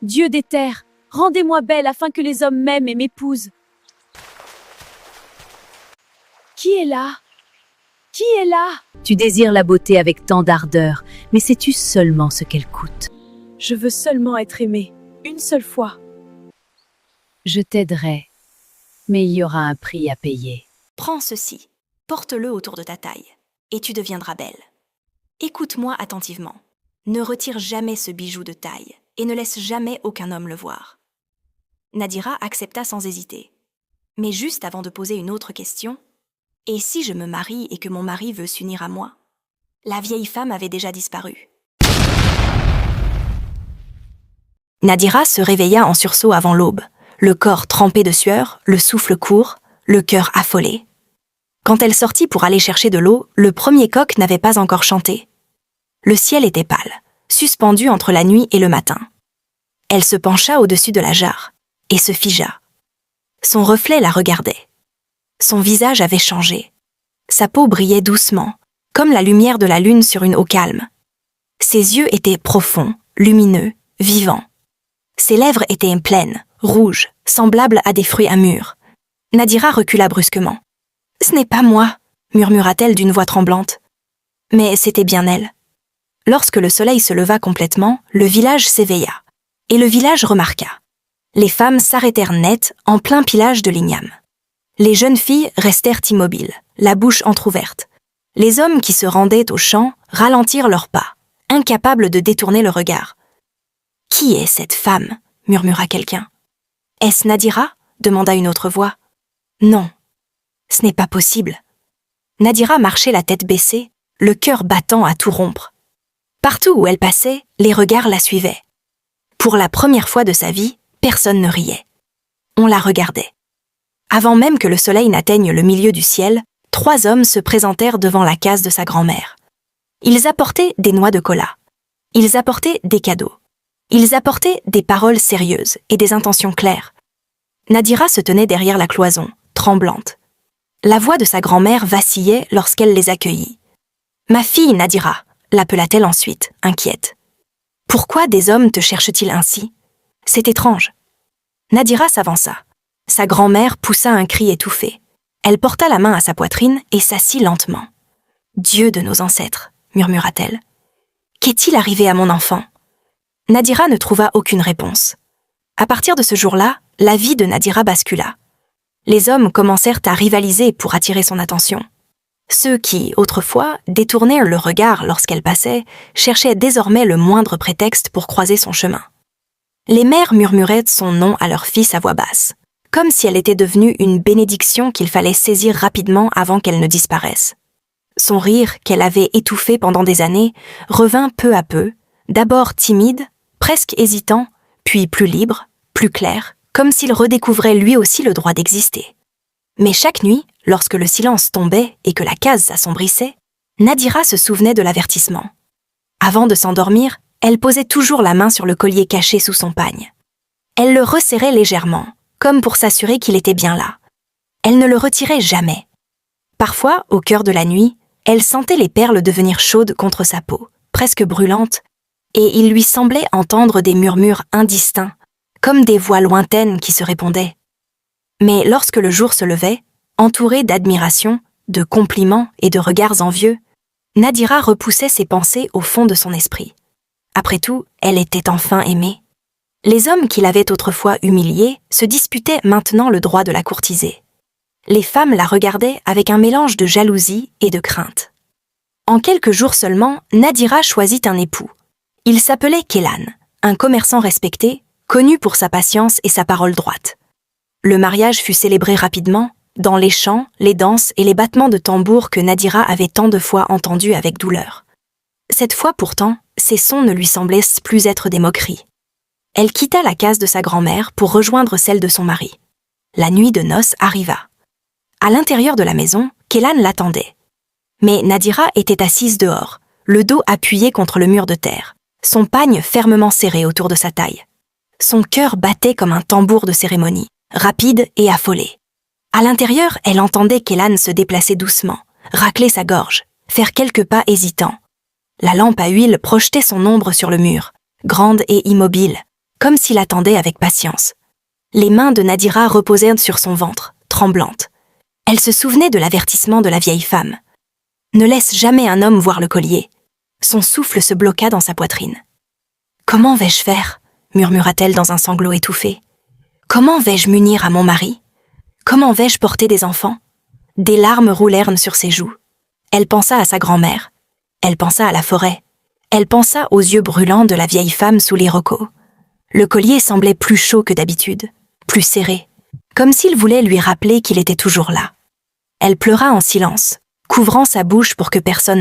Dieu des terres, rendez-moi belle afin que les hommes m'aiment et m'épousent. Qui est là? Qui est là? Tu désires la beauté avec tant d'ardeur, mais sais-tu seulement ce qu'elle coûte? Je veux seulement être aimée, une seule fois. Je t'aiderai, mais il y aura un prix à payer. Prends ceci, porte-le autour de ta taille, et tu deviendras belle. Écoute-moi attentivement. Ne retire jamais ce bijou de taille, et ne laisse jamais aucun homme le voir. Nadira accepta sans hésiter. Mais juste avant de poser une autre question, « Et si je me marie et que mon mari veut s'unir à moi ?» La vieille femme avait déjà disparu. Nadira se réveilla en sursaut avant l'aube, le corps trempé de sueur, le souffle court, le cœur affolé. Quand elle sortit pour aller chercher de l'eau, le premier coq n'avait pas encore chanté. Le ciel était pâle, suspendu entre la nuit et le matin. Elle se pencha au-dessus de la jarre et se figea. Son reflet la regardait. Son visage avait changé. Sa peau brillait doucement, comme la lumière de la lune sur une eau calme. Ses yeux étaient profonds, lumineux, vivants. Ses lèvres étaient pleines, rouges, semblables à des fruits à mûr. Nadira recula brusquement. « Ce n'est pas moi », murmura-t-elle d'une voix tremblante. Mais c'était bien elle. Lorsque le soleil se leva complètement, le village s'éveilla. Et le village remarqua. Les femmes s'arrêtèrent net en plein pilage de l'igname. Les jeunes filles restèrent immobiles, la bouche entr'ouverte. Les hommes qui se rendaient au champ ralentirent leurs pas, incapables de détourner le regard. « Qui est cette femme ?» murmura quelqu'un. « Est-ce Nadira ?» demanda une autre voix. « Non, ce n'est pas possible. » Nadira marchait la tête baissée, le cœur battant à tout rompre. Partout où elle passait, les regards la suivaient. Pour la première fois de sa vie, personne ne riait. On la regardait. Avant même que le soleil n'atteigne le milieu du ciel, 3 hommes se présentèrent devant la case de sa grand-mère. Ils apportaient des noix de cola. Ils apportaient des cadeaux. Ils apportaient des paroles sérieuses et des intentions claires. Nadira se tenait derrière la cloison, tremblante. La voix de sa grand-mère vacillait lorsqu'elle les accueillit. « Ma fille, Nadira !» l'appela-t-elle ensuite, inquiète. « Pourquoi des hommes te cherchent-ils ainsi ? C'est étrange. » Nadira s'avança. Sa grand-mère poussa un cri étouffé. Elle porta la main à sa poitrine et s'assit lentement. « Dieu de nos ancêtres !» murmura-t-elle. « Qu'est-il arrivé à mon enfant ?» Nadira ne trouva aucune réponse. À partir de ce jour-là, la vie de Nadira bascula. Les hommes commencèrent à rivaliser pour attirer son attention. Ceux qui, autrefois, détournèrent le regard lorsqu'elle passait, cherchaient désormais le moindre prétexte pour croiser son chemin. Les mères murmuraient son nom à leur fils à voix basse, comme si elle était devenue une bénédiction qu'il fallait saisir rapidement avant qu'elle ne disparaisse. Son rire, qu'elle avait étouffé pendant des années, revint peu à peu, d'abord timide, presque hésitant, puis plus libre, plus clair, comme s'il redécouvrait lui aussi le droit d'exister. Mais chaque nuit, lorsque le silence tombait et que la case s'assombrissait, Nadira se souvenait de l'avertissement. Avant de s'endormir, elle posait toujours la main sur le collier caché sous son pagne. Elle le resserrait légèrement, comme pour s'assurer qu'il était bien là. Elle ne le retirait jamais. Parfois, au cœur de la nuit, elle sentait les perles devenir chaudes contre sa peau, presque brûlantes, et il lui semblait entendre des murmures indistincts, comme des voix lointaines qui se répondaient. Mais lorsque le jour se levait, entourée d'admiration, de compliments et de regards envieux, Nadira repoussait ses pensées au fond de son esprit. Après tout, elle était enfin aimée. Les hommes qui l'avaient autrefois humiliée se disputaient maintenant le droit de la courtiser. Les femmes la regardaient avec un mélange de jalousie et de crainte. En quelques jours seulement, Nadira choisit un époux. Il s'appelait Kélan, un commerçant respecté, connu pour sa patience et sa parole droite. Le mariage fut célébré rapidement, dans les chants, les danses et les battements de tambour que Nadira avait tant de fois entendus avec douleur. Cette fois pourtant, ces sons ne lui semblaient plus être des moqueries. Elle quitta la case de sa grand-mère pour rejoindre celle de son mari. La nuit de noces arriva. À l'intérieur de la maison, Kélan l'attendait. Mais Nadira était assise dehors, le dos appuyé contre le mur de terre, son pagne fermement serré autour de sa taille. Son cœur battait comme un tambour de cérémonie, rapide et affolé. À l'intérieur, elle entendait Kélan se déplacer doucement, racler sa gorge, faire quelques pas hésitants. La lampe à huile projetait son ombre sur le mur, grande et immobile, comme s'il attendait avec patience. Les mains de Nadira reposaient sur son ventre, tremblantes. Elle se souvenait de l'avertissement de la vieille femme. Ne laisse jamais un homme voir le collier. Son souffle se bloqua dans sa poitrine. « Comment vais-je faire ?» murmura-t-elle dans un sanglot étouffé. « Comment vais-je m'unir à mon mari ? Comment vais-je porter des enfants ?» Des larmes roulèrent sur ses joues. Elle pensa à sa grand-mère. Elle pensa à la forêt. Elle pensa aux yeux brûlants de la vieille femme sous l'iroko. Le collier semblait plus chaud que d'habitude, plus serré, comme s'il voulait lui rappeler qu'il était toujours là. Elle pleura en silence, couvrant sa bouche pour que personne